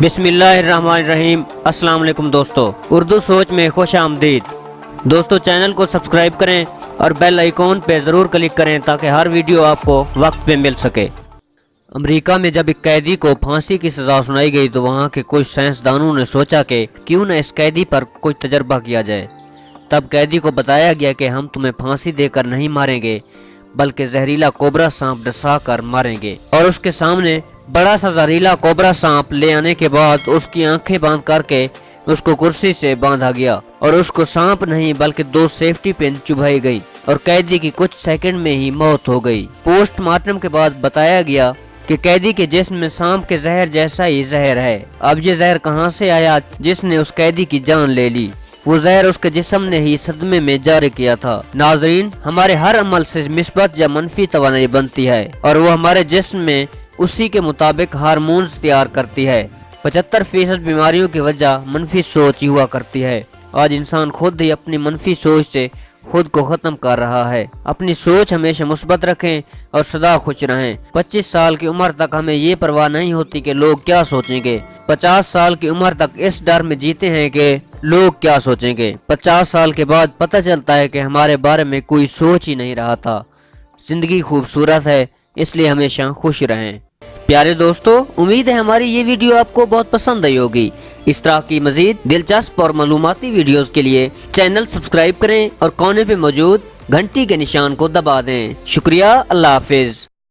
بسم اللہ الرحمن الرحیم۔ السلام علیکم دوستو، اردو سوچ میں خوش آمدید۔ دوستو چینل کو سبسکرائب کریں اور بیل آئیکن پہ ضرور کلک کریں تاکہ ہر ویڈیو آپ کو وقت پہ مل سکے۔ امریکہ میں جب ایک قیدی کو پھانسی کی سزا سنائی گئی تو وہاں کے کچھ سائنسدانوں نے سوچا کہ کیوں نہ اس قیدی پر کچھ تجربہ کیا جائے۔ تب قیدی کو بتایا گیا کہ ہم تمہیں پھانسی دے کر نہیں ماریں گے بلکہ زہریلا کوبرا سانپ ڈسا کر ماریں گے، اور اس کے سامنے بڑا سا زہریلا کوبرا سانپ لے آنے کے بعد اس کی آنکھیں بند کر کے اس کو کرسی سے باندھا گیا اور اس کو سانپ نہیں بلکہ 2 سیفٹی پن چبھائی گئی اور قیدی کی کچھ سیکنڈ میں ہی موت ہو گئی۔ پوسٹ مارٹم کے بعد بتایا گیا کہ قیدی کے جسم میں سانپ کے زہر جیسا ہی زہر ہے۔ اب یہ زہر کہاں سے آیا جس نے اس قیدی کی جان لے لی؟ وہ زہر اس کے جسم نے ہی صدمے میں جاری کیا تھا۔ ناظرین، ہمارے ہر عمل سے مثبت یا منفی توانائی بنتی ہے اور وہ ہمارے جسم میں اسی کے مطابق ہارمونز تیار کرتی ہے۔ 75% بیماریوں کی وجہ منفی سوچ ہی ہوا کرتی ہے۔ آج انسان خود ہی اپنی منفی سوچ سے خود کو ختم کر رہا ہے۔ اپنی سوچ ہمیشہ مثبت رکھیں اور سدا خوش رہیں۔ 25 سال کی عمر تک ہمیں یہ پرواہ نہیں ہوتی کہ لوگ کیا سوچیں گے۔ 50 سال کی عمر تک اس ڈر میں جیتے ہیں کہ لوگ کیا سوچیں گے۔ 50 سال کے بعد پتہ چلتا ہے کہ ہمارے بارے میں کوئی سوچ ہی نہیں رہا تھا۔ زندگی خوبصورت ہے، اس لیے ہمیشہ خوش رہیں۔ پیارے دوستو، امید ہے ہماری یہ ویڈیو آپ کو بہت پسند آئی ہوگی۔ اس طرح کی مزید دلچسپ اور معلوماتی ویڈیوز کے لیے چینل سبسکرائب کریں اور کونے پہ موجود گھنٹی کے نشان کو دبا دیں۔ شکریہ، اللہ حافظ۔